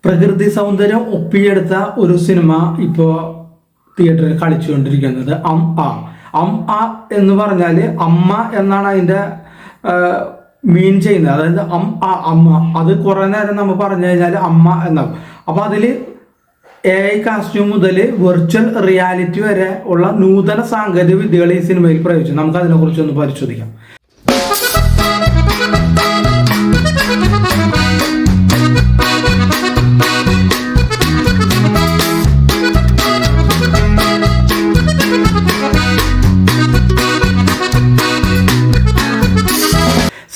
പ്രകൃതി സൗന്ദര്യം ഒപ്പിയെടുത്ത ഒരു സിനിമ ഇപ്പോൾ തിയേറ്ററിൽ കളിച്ചുകൊണ്ടിരിക്കുന്നത് അം ആ എന്ന് പറഞ്ഞാൽ അമ്മ എന്നാണ് അതിൻ്റെ മീൻ ചെയ്യുന്നത്. അതായത് അമ്മ അത് കുറേ നേരം നമ്മൾ പറഞ്ഞു കഴിഞ്ഞാൽ അമ്മ എന്നാവും. അപ്പോൾ അതിൽ AI കാസ്റ്റ്യൂം മുതൽ വെർച്വൽ റിയാലിറ്റി വരെ ഉള്ള നൂതന സാങ്കേതിക വിദ്യകൾ ഈ സിനിമയിൽ പ്രയോഗിച്ചു. നമുക്ക് അതിനെക്കുറിച്ചൊന്ന് പരിശോധിക്കാം.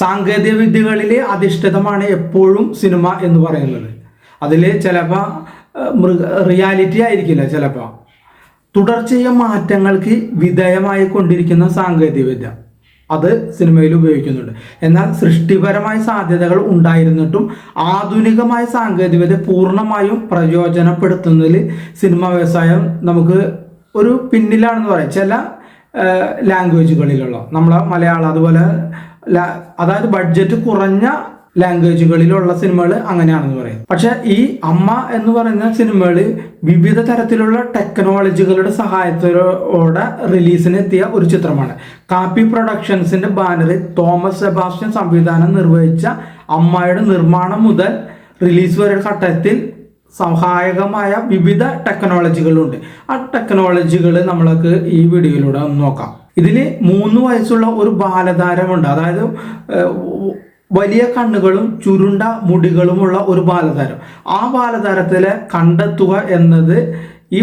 സാങ്കേതിക വിദ്യകളിൽ അധിഷ്ഠിതമാണ് എപ്പോഴും സിനിമ എന്ന് പറയുന്നത്. അതിൽ ചിലപ്പോൾ റിയാലിറ്റി ആയിരിക്കില്ല, ചിലപ്പോൾ തുടർച്ചയായ മാറ്റങ്ങൾക്ക് വിധേയമായി കൊണ്ടിരിക്കുന്ന സാങ്കേതിക വിദ്യ അത് സിനിമയിൽ ഉപയോഗിക്കുന്നുണ്ട്. എന്നാൽ സൃഷ്ടിപരമായ സാധ്യതകൾ ഉണ്ടായിരുന്നിട്ടും ആധുനികമായ സാങ്കേതികവിദ്യ പൂർണ്ണമായും പ്രയോജനപ്പെടുത്തുന്നതിൽ സിനിമാ വ്യവസായം നമുക്ക് ഒരു പിന്നിലാണെന്ന് പറയാം. ചില ലാംഗ്വേജുകളിലുള്ള നമ്മളെ മലയാളം അതുപോലെ അതായത് ബഡ്ജറ്റ് കുറഞ്ഞ ലാംഗ്വേജുകളിലുള്ള സിനിമകൾ അങ്ങനെയാണെന്ന് പറയും. പക്ഷെ ഈ അമ്മ എന്ന് പറയുന്ന സിനിമകൾ വിവിധ തരത്തിലുള്ള ടെക്നോളജികളുടെ സഹായത്തോടെ റിലീസിനെത്തിയ ഒരു ചിത്രമാണ്. കാപ്പി പ്രൊഡക്ഷൻസിന്റെ ബാനറിൽ തോമസ് സെബാസ്റ്റ്യൻ സംവിധാനം നിർവഹിച്ച അമ്മയുടെ നിർമ്മാണം മുതൽ റിലീസ് വരെ ഘട്ടത്തിൽ സഹായകമായ വിവിധ ടെക്നോളജികളുണ്ട്. ആ ടെക്നോളജികൾ നമ്മൾക്ക് ഈ വീഡിയോയിലൂടെ ഒന്ന് നോക്കാം. ഇതിൽ 3 വയസ്സുള്ള ഒരു ബാലതാരമുണ്ട്. അതായത് വലിയ കണ്ണുകളും ചുരുണ്ട മുടികളുമുള്ള ഒരു ബാലതാരം. ആ ബാലതാരത്തിലെ കണ്ടെത്തുക എന്നത് ഈ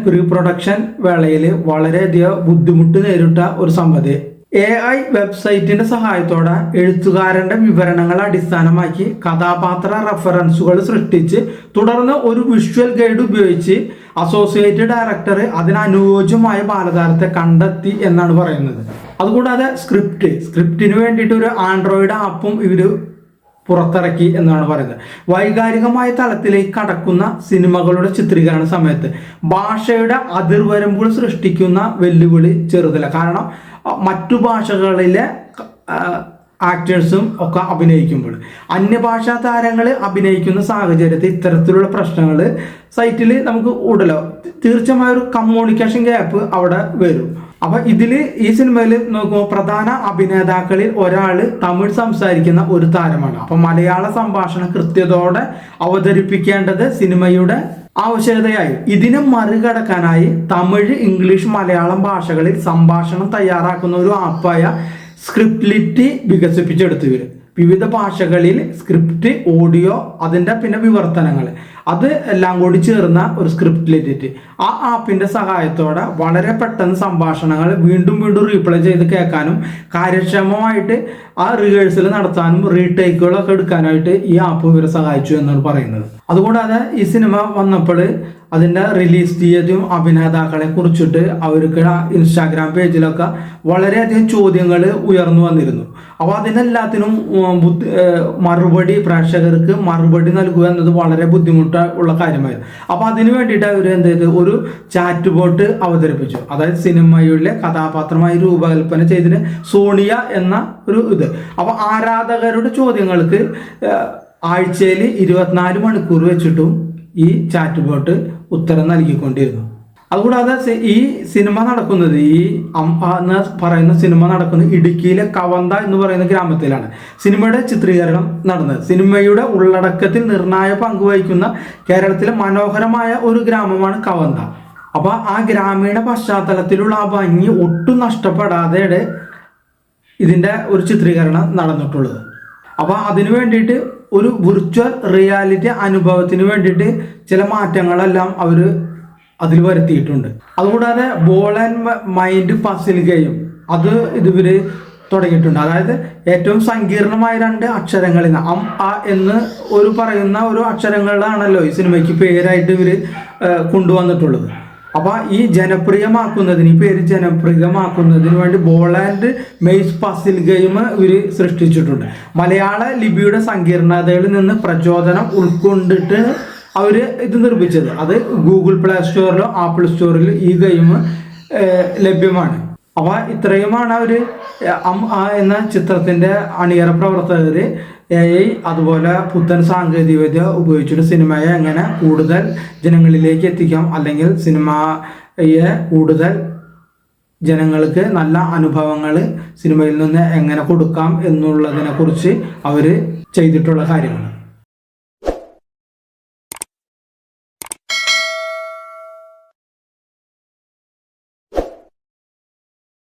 പ്രീ പ്രൊഡക്ഷൻ വേളയിൽ വളരെയധികം ബുദ്ധിമുട്ട് നേരിട്ട ഒരു സംഗതി. AI വെബ്സൈറ്റിന്റെ സഹായത്തോടെ എഴുത്തുകാരന്റെ വിവരണങ്ങൾ അടിസ്ഥാനമാക്കി കഥാപാത്ര റെഫറൻസുകൾ സൃഷ്ടിച്ച് തുടർന്ന് ഒരു വിഷ്വൽ ഗൈഡ് ഉപയോഗിച്ച് അസോസിയേറ്റ് ഡയറക്ടർ അതിനനുയോജ്യമായ ബാലതാരത്തെ കണ്ടെത്തി എന്നാണ് പറയുന്നത്. അതുകൂടാതെ സ്ക്രിപ്റ്റിന് വേണ്ടിയിട്ട് ഒരു ആൻഡ്രോയിഡ് ആപ്പും ഇവർ പുറത്തിറക്കി എന്നാണ് പറയുന്നത്. വൈകാരികമായ തലത്തിലേക്ക് കടക്കുന്ന സിനിമകളുടെ ചിത്രീകരണ സമയത്ത് ഭാഷയുടെ അതിർവരമ്പുകൾ സൃഷ്ടിക്കുന്ന വെല്ലുവിളി ചെറുതല്ല. കാരണം മറ്റു ഭാഷകളിലെ ആക്ടേഴ്സും ഒക്കെ അഭിനയിക്കുമ്പോൾ അന്യഭാഷാ താരങ്ങൾ അഭിനയിക്കുന്ന സാഹചര്യത്തിൽ ഇത്തരത്തിലുള്ള പ്രശ്നങ്ങൾ സൈറ്റിൽ നമുക്ക് ഉടലോ തീർച്ചയായും ഒരു കമ്മ്യൂണിക്കേഷൻ ഗ്യാപ്പ് അവിടെ വരും. അപ്പൊ ഇതിൽ ഈ സിനിമയിൽ നോക്കുമ്പോൾ പ്രധാന അഭിനേതാക്കളിൽ ഒരാൾ തമിഴ് സംസാരിക്കുന്ന ഒരു താരമാണ്. അപ്പൊ മലയാള സംഭാഷണം കൃത്യതയോടെ അവതരിപ്പിക്കേണ്ടത് സിനിമയുടെ ആവശ്യകതയായി. ഇതിനെ മറികടക്കാനായി തമിഴ്, ഇംഗ്ലീഷ്, മലയാളം ഭാഷകളിൽ സംഭാഷണം തയ്യാറാക്കുന്ന ഒരു ആപ്പായ സ്ക്രിപ്റ്റ്ലിറ്റ് വികസിപ്പിച്ചെടുത്തു. ഇവർ വിവിധ ഭാഷകളിൽ സ്ക്രിപ്റ്റ്, ഓഡിയോ, അതിൻ്റെ പിന്നെ വിവർത്തനങ്ങൾ അത് എല്ലാം കൂടി ചേർന്ന ഒരു സ്ക്രിപ്റ്റ്ലിറ്റ്. ആ ആപ്പിന്റെ സഹായത്തോടെ വളരെ പെട്ടെന്ന് സംഭാഷണങ്ങൾ വീണ്ടും റീപ്ലേ ചെയ്ത് കേൾക്കാനും കാര്യക്ഷമമായിട്ട് ആ റിഹേഴ്സൽ നടത്താനും റീടേക്കുകളൊക്കെ എടുക്കാനായിട്ട് ഈ ആപ്പ് ഇവരെ സഹായിച്ചു എന്നാണ് പറയുന്നത്. അതുകൂടാതെ ഈ സിനിമ വന്നപ്പോൾ അതിൻ്റെ റിലീസ് തീയതിയും അഭിനേതാക്കളെ കുറിച്ചിട്ട് അവർക്ക് ഇൻസ്റ്റാഗ്രാം പേജിലൊക്കെ വളരെയധികം ചോദ്യങ്ങൾ ഉയർന്നു വന്നിരുന്നു. അപ്പോൾ അതിനെല്ലാത്തിനും മറുപടി പ്രേക്ഷകർക്ക് മറുപടി നൽകുക എന്നത് വളരെ ബുദ്ധിമുട്ടുള്ള കാര്യമായിരുന്നു. അപ്പോൾ അതിന് വേണ്ടിയിട്ട് അവർ എന്ത് ചെയ്തു, ഒരു ചാറ്റ് ബോട്ട് അവതരിപ്പിച്ചു. അതായത് സിനിമയിലെ കഥാപാത്രമായി രൂപകൽപ്പന ചെയ്തതിന് സോണിയ എന്ന ഒരു ഇത്. അപ്പോൾ ആരാധകരുടെ ചോദ്യങ്ങൾക്ക് ആഴ്ചയിൽ 24 മണിക്കൂർ വെച്ചിട്ടും ഈ ചാറ്റ് ബോട്ട് ഉത്തരം നൽകിക്കൊണ്ടിരുന്നു. അതുകൂടാതെ ഈ സിനിമ നടക്കുന്നത് ഈ എന്ന് പറയുന്ന സിനിമ നടക്കുന്നത് ഇടുക്കിയിലെ കവന്ത എന്ന് പറയുന്ന ഗ്രാമത്തിലാണ് സിനിമയുടെ ചിത്രീകരണം നടന്നത്. സിനിമയുടെ ഉള്ളടക്കത്തിൽ നിർണായക പങ്ക് വഹിക്കുന്ന കേരളത്തിലെ മനോഹരമായ ഒരു ഗ്രാമമാണ് കവന്ത. അപ്പൊ ആ ഗ്രാമീണ പശ്ചാത്തലത്തിലുള്ള ആ ഭംഗി ഒട്ടും നഷ്ടപ്പെടാതെ ഇതിന്റെ ഒരു ചിത്രീകരണം നടന്നിട്ടുള്ളത്. അപ്പൊ അതിനു വേണ്ടിയിട്ട് ഒരു വിർച്വൽ റിയാലിറ്റി അനുഭവത്തിന് വേണ്ടിയിട്ട് ചില മാറ്റങ്ങളെല്ലാം അവർ അതിൽ വരുത്തിയിട്ടുണ്ട്. അതുകൂടാതെ ball and mind puzzle game അത് ഇവര് തുടങ്ങിയിട്ടുണ്ട്. അതായത് ഏറ്റവും സങ്കീർണമായ 2 അക്ഷരങ്ങളിൽ എന്ന് ഒരു പറയുന്ന ഒരു അക്ഷരങ്ങളാണല്ലോ ഈ സിനിമയ്ക്ക് പേരായിട്ട് ഇവര് കൊണ്ടുവന്നിട്ടുള്ളത്. അപ്പൊ ഈ പേര് ജനപ്രിയമാക്കുന്നതിന് വേണ്ടി ball and maze puzzle game ഇവര് സൃഷ്ടിച്ചിട്ടുണ്ട്. മലയാള ലിപിയുടെ സങ്കീർണതകളിൽ നിന്ന് പ്രചോദനം ഉൾക്കൊണ്ടിട്ട് അവർ ഇത് നിർമ്മിച്ചത്. അത് ഗൂഗിൾ പ്ലേ സ്റ്റോറിലോ ആപ്പിൾ സ്റ്റോറിലോ ഈ ഗെയിം ലഭ്യമാണ്. അപ്പോൾ ഇത്രയുമാണ് അവർ എന്ന ചിത്രത്തിൻ്റെ അണിയറ പ്രവർത്തകർ AI അതുപോലെ പുത്തൻ സാങ്കേതികവിദ്യ ഉപയോഗിച്ചിട്ട് സിനിമയെ എങ്ങനെ കൂടുതൽ ജനങ്ങളിലേക്ക് എത്തിക്കാം, അല്ലെങ്കിൽ സിനിമയെ കൂടുതൽ ജനങ്ങൾക്ക് നല്ല അനുഭവങ്ങൾ സിനിമയിൽ നിന്ന് എങ്ങനെ കൊടുക്കാം എന്നുള്ളതിനെ കുറിച്ച് അവർ ചെയ്തിട്ടുള്ള കാര്യമാണ്.